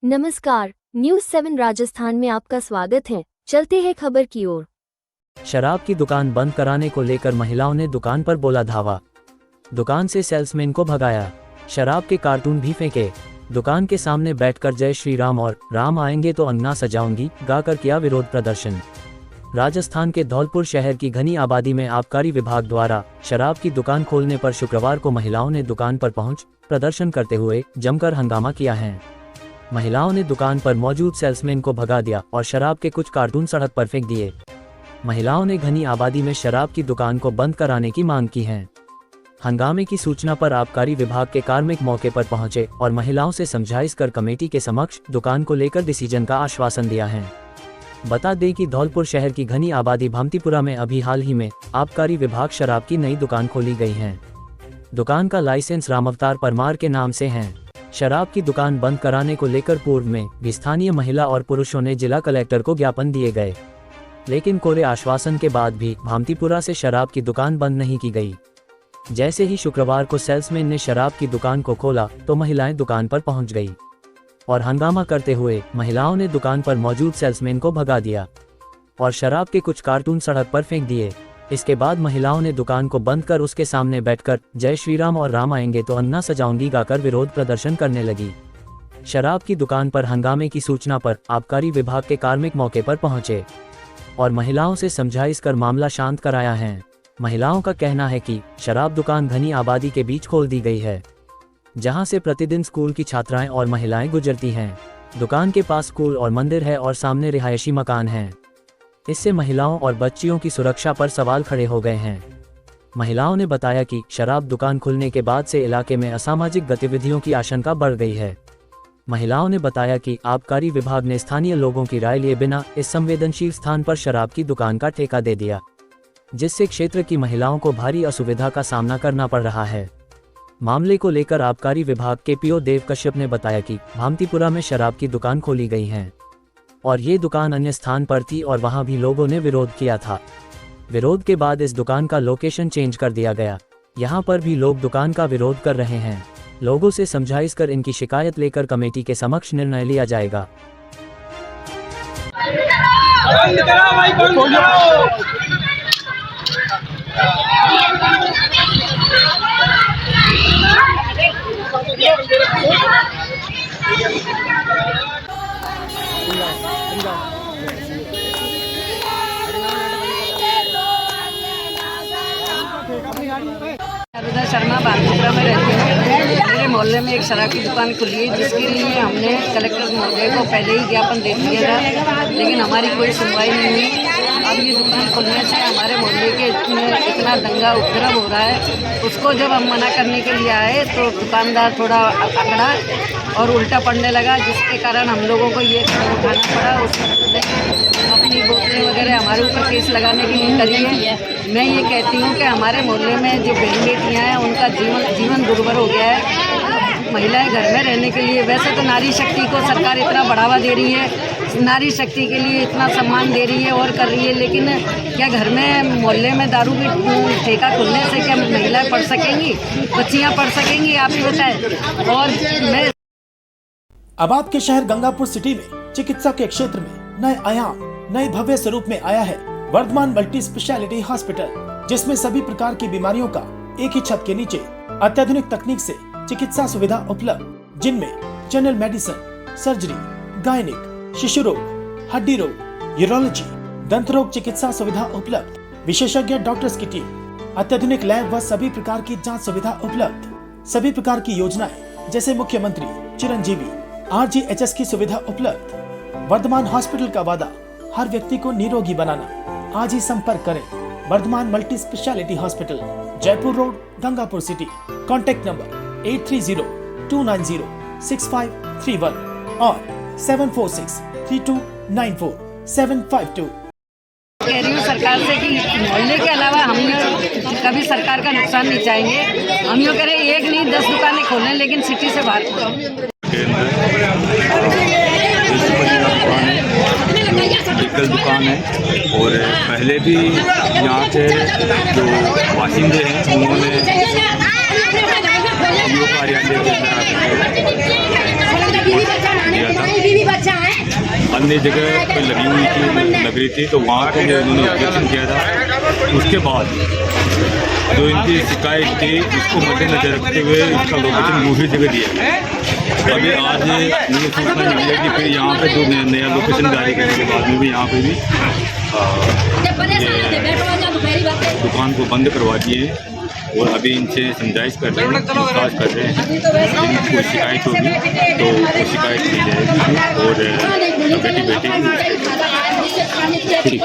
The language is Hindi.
नमस्कार, न्यूज़ 7 राजस्थान में आपका स्वागत है। चलते हैं खबर की ओर। शराब की दुकान बंद कराने को लेकर महिलाओं ने दुकान पर बोला धावा। दुकान से सेल्समैन को भगाया, शराब के कार्टून भी फेंके। दुकान के सामने बैठकर जय श्री राम और राम आएंगे तो अंगना सजाऊंगी गाकर किया विरोध प्रदर्शन। राजस्थान के धौलपुर शहर की घनी आबादी में आबकारी विभाग द्वारा शराब की दुकान खोलने पर शुक्रवार को महिलाओं ने दुकान पर पहुंच प्रदर्शन करते हुए जमकर हंगामा किया है। महिलाओं ने दुकान पर मौजूद सेल्समैन को भगा दिया और शराब के कुछ कार्टून सड़क पर फेंक दिए। महिलाओं ने घनी आबादी में शराब की दुकान को बंद कराने की मांग की है। हंगामे की सूचना पर आबकारी विभाग के कार्मिक मौके पर पहुंचे और महिलाओं से समझाइश कर कमेटी के समक्ष दुकान को लेकर डिसीजन का आश्वासन दिया है। बता दें कि धौलपुर शहर की घनी आबादी भामतीपुरा में अभी हाल ही में आबकारी विभाग शराब की नई दुकान खोली गई है। दुकान का लाइसेंस रामअवतार परमार के नाम से है। शराब की दुकान बंद कराने को लेकर पूर्व में भी स्थानीय महिला और पुरुषों ने जिला कलेक्टर को ज्ञापन दिए गए, लेकिन कोरे आश्वासन के बाद भी भामतीपुरा से शराब की दुकान बंद नहीं की गई। जैसे ही शुक्रवार को सेल्समैन ने शराब की दुकान को खोला तो महिलाएं दुकान पर पहुंच गई और हंगामा करते हुए महिलाओं ने दुकान पर मौजूद सेल्समैन को भगा दिया और शराब के कुछ कार्टून सड़क पर फेंक दिए। इसके बाद महिलाओं ने दुकान को बंद कर उसके सामने बैठकर जय श्री राम और राम आएंगे तो अन्ना सजाऊंगी गाकर विरोध प्रदर्शन करने लगी। शराब की दुकान पर हंगामे की सूचना पर आबकारी विभाग के कार्मिक मौके पर पहुंचे और महिलाओं से समझाइश कर मामला शांत कराया है। महिलाओं का कहना है कि शराब दुकान घनी आबादी के बीच खोल दी गई है, जहां से प्रतिदिन स्कूल की छात्राएं और महिलाएं गुजरती हैं। दुकान के पास स्कूल और मंदिर है और सामने रिहायशी मकान है। इससे महिलाओं और बच्चियों की सुरक्षा पर सवाल खड़े हो गए हैं। महिलाओं ने बताया कि शराब दुकान खुलने के बाद से इलाके में असामाजिक गतिविधियों की आशंका बढ़ गई है। महिलाओं ने बताया कि आबकारी विभाग ने स्थानीय लोगों की राय लिए बिना इस संवेदनशील स्थान पर शराब की दुकान का ठेका दे दिया, जिससे क्षेत्र की महिलाओं को भारी असुविधा का सामना करना पड़ रहा है। मामले को लेकर आबकारी विभाग के पीओ देव कश्यप ने बताया कि भामतीपुरा में शराब की दुकान खोली गई है और ये दुकान अन्य स्थान पर थी और वहां भी लोगों ने विरोध किया था। विरोध के बाद इस दुकान का लोकेशन चेंज कर दिया गया। यहां पर भी लोग दुकान का विरोध कर रहे हैं। लोगों से समझाइश कर इनकी शिकायत लेकर कमेटी के समक्ष निर्णय लिया जाएगा। शर्मा भामतीपुरा में रहती हूँ। मेरे मोहल्ले में एक शराब की दुकान खुली है, जिसके लिए हमने कलेक्टर महोदय को पहले ही ज्ञापन दे दिया था, लेकिन हमारी कोई सुनवाई नहीं हुई। अब ये दुकान खुलने से हमारे मोहल्ले के इतना दंगा उपद्रव हो रहा है। उसको जब हम मना करने के लिए आए तो दुकानदार थोड़ा अकड़ा और उल्टा पड़ने लगा, जिसके कारण हम लोगों को ये कदम उठाना पड़ा। उसमें अपनी बोतलें वगैरह हमारे ऊपर केस लगाने की भी करी है। मैं ये कहती हूँ कि हमारे मोहल्ले में जो बहन बेटियाँ हैं उनका जीवन दुर्भर हो गया है। महिलाएं घर में रहने के लिए, वैसे तो नारी शक्ति को सरकार इतना बढ़ावा दे रही है, नारी शक्ति के लिए इतना सम्मान दे रही है और कर रही है, लेकिन क्या घर में मोहल्ले में दारू की ठेका खुलने से क्या महिलाएं पढ़ सकेंगी, बच्चियाँ पढ़ सकेंगी? आप ही बताएं। और मैं अब आपके शहर गंगापुर सिटी में चिकित्सा के क्षेत्र में नए आयाम, नए भव्य स्वरूप में आया है वर्धमान मल्टी स्पेशलिटी हॉस्पिटल, जिसमें सभी प्रकार की बीमारियों का एक ही छत के नीचे अत्याधुनिक तकनीक से चिकित्सा सुविधा उपलब्ध, जिनमें जनरल मेडिसिन, सर्जरी, गायनिक, शिशु रोग, हड्डी रोग, यूरोलॉजी, दंत रोग चिकित्सा सुविधा उपलब्ध, विशेषज्ञ डॉक्टर्स की टीम, अत्याधुनिक लैब व सभी प्रकार की जांच सुविधा उपलब्ध। सभी प्रकार की योजनाएं जैसे मुख्यमंत्री चिरंजीवी RGHS की सुविधा उपलब्ध। वर्धमान हॉस्पिटल का वादा हर व्यक्ति को निरोगी बनाना। आज ही संपर्क करें Vardhman multi speciality hospital, Jaipur road, Gangapur city. Contact number 8302906531 और 7463294752। कह रही हूँ सरकार से कि मोहल्ले के अलावा हम कभी सरकार का नुकसान नहीं चाहेंगे। हम यूँ करें एक नहीं 10 दुकानें खोलें, लेकिन सिटी से बाहर मेडिकल दुकान है। और पहले भी यहाँ के जो बाशिंदे हैं उन्होंने कार्यालय के अंदर दिया था। अन्य जगह पे लग रही थी, तो वहाँ पे जो इन्होंने ऑब्जेक्शन किया था, उसके बाद जो इनकी शिकायत थी उसको मद्देनजर रखते हुए इसका लोकेशन दूसरी जगह दिया। अभी आज मुझे सूचना मिली है कि फिर यहाँ पे जो नया लोकेशन जारी करने के बाद में भी यहाँ पे भी दुकान को बंद करवा दिए और अभी इनसे समझाइश कर रहे हैं, पूछताछ कर रहे हैं। यदि कोई शिकायत होगी तो वो शिकायत की जाएगी और बेटी